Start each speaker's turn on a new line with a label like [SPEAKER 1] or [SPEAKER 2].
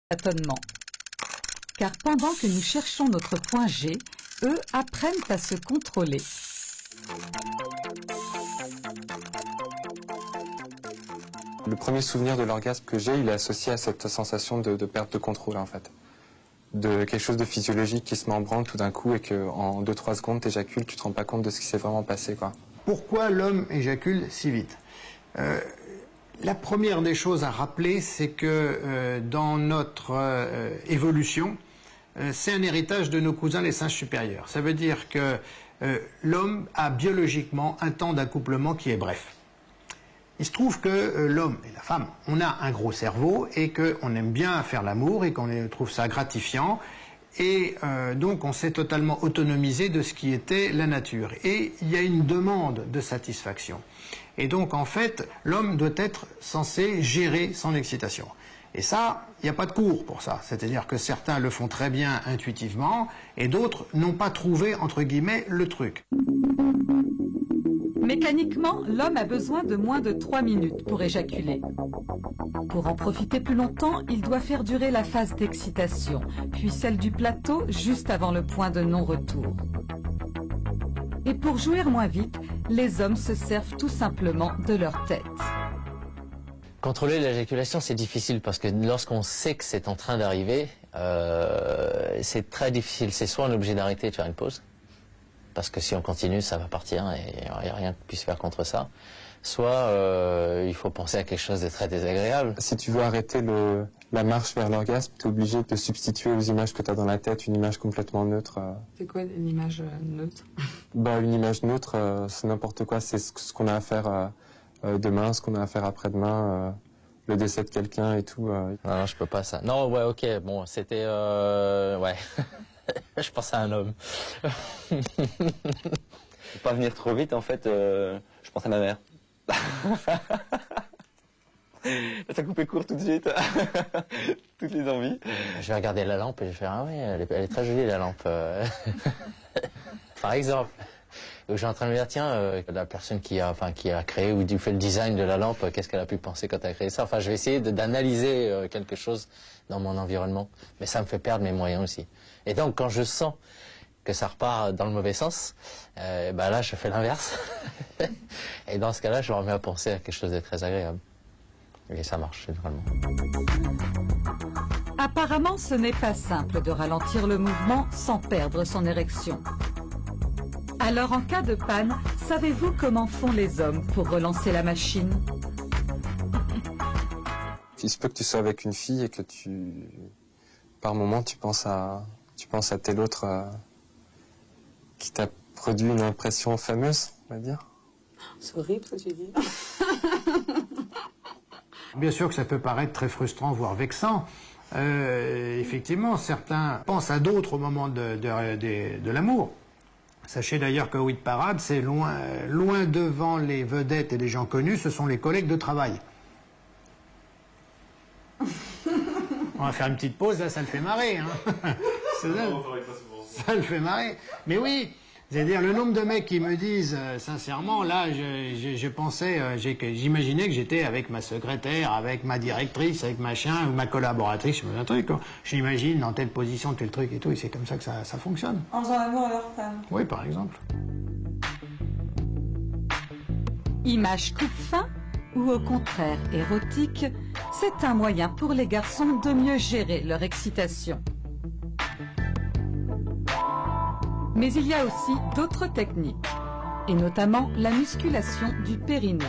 [SPEAKER 1] tâtonnement. Car pendant que nous cherchons notre point G, eux apprennent à se contrôler.
[SPEAKER 2] Le premier souvenir de l'orgasme que j'ai, il est associé à cette sensation de perte de contrôle en fait. De quelque chose de physiologique qui se met en branle tout d'un coup et qu'en 2-3 secondes t'éjacules, tu te rends pas compte de ce qui s'est vraiment passé, quoi.
[SPEAKER 3] Pourquoi l'homme éjacule si vite? La première des choses à rappeler, c'est que dans notre évolution, c'est un héritage de nos cousins les singes supérieurs. Ça veut dire que l'homme a biologiquement un temps d'accouplement qui est bref. Il se trouve que l'homme et la femme, on a un gros cerveau et qu'on aime bien faire l'amour et qu'on trouve ça gratifiant. Et donc on s'est totalement autonomisé de ce qui était la nature. Et il y a une demande de satisfaction. Et donc en fait, l'homme doit être censé gérer son excitation. Et ça, il n'y a pas de cours pour ça. C'est-à-dire que certains le font très bien intuitivement et d'autres n'ont pas trouvé, entre guillemets, le truc.
[SPEAKER 1] Mécaniquement, l'homme a besoin de moins de 3 minutes pour éjaculer. Pour en profiter plus longtemps, il doit faire durer la phase d'excitation, puis celle du plateau juste avant le point de non-retour. Et pour jouir moins vite, les hommes se servent tout simplement de leur tête.
[SPEAKER 4] Contrôler l'éjaculation, c'est difficile parce que lorsqu'on sait que c'est en train d'arriver, c'est très difficile. C'est soit on est obligé d'arrêter et de faire une pause, parce que si on continue, ça va partir et il n'y a rien qui puisse faire contre ça. Soit il faut penser à quelque chose de très désagréable.
[SPEAKER 2] Si tu veux arrêter la marche vers l'orgasme, tu es obligé de te substituer aux images que tu as dans la tête, une image complètement neutre.
[SPEAKER 5] C'est quoi une image neutre?
[SPEAKER 2] Une image neutre, c'est n'importe quoi, c'est ce qu'on a à faire demain, ce qu'on a à faire après-demain, le décès de quelqu'un et tout.
[SPEAKER 4] Non, je peux pas ça. Non, ouais, ok, bon, c'était... ouais, je pense à un homme.
[SPEAKER 6] Pour pas venir trop vite, en fait, je pense à ma mère. Ça coupait court tout de suite. Toutes les envies.
[SPEAKER 4] Je vais regarder la lampe et je vais faire, ah ouais, elle est très jolie la lampe. Par exemple. Je suis en train de me dire, tiens, la personne qui a créé ou fait le design de la lampe, qu'est-ce qu'elle a pu penser quand elle a créé ça? Enfin, je vais essayer d'analyser quelque chose dans mon environnement. Mais ça me fait perdre mes moyens aussi. Et donc, quand je sens que ça repart dans le mauvais sens, là, je fais l'inverse. Et dans ce cas-là, je me remets à penser à quelque chose de très agréable. Et ça marche, généralement.
[SPEAKER 1] Apparemment, ce n'est pas simple de ralentir le mouvement sans perdre son érection. Alors, en cas de panne, savez-vous comment font les hommes pour relancer la machine?
[SPEAKER 2] Il se peut que tu sois avec une fille et que par moment, tu penses à tel autre qui t'a produit une impression fameuse, on va dire.
[SPEAKER 5] C'est horrible ce que tu dis.
[SPEAKER 3] Bien sûr que ça peut paraître très frustrant, voire vexant. Effectivement, certains pensent à d'autres au moment de l'amour. Sachez d'ailleurs que Hit Parade, c'est loin devant les vedettes et les gens connus, ce sont les collègues de travail. On va faire une petite pause, là, ça le fait marrer. Hein. Ça le fait marrer. Mais oui, c'est-à-dire le nombre de mecs qui me disent, sincèrement, là, j'imaginais que j'étais avec ma secrétaire, avec ma directrice, avec machin, ou ma collaboratrice, je me dis un truc, quoi. J'imagine dans telle position, tel truc et tout, et c'est comme ça que ça fonctionne.
[SPEAKER 5] En faisant l'amour à leur femme.
[SPEAKER 3] Oui, par exemple.
[SPEAKER 1] Image coupe-fin ou au contraire érotique, c'est un moyen pour les garçons de mieux gérer leur excitation. Mais il y a aussi d'autres techniques, et notamment la musculation du périnée.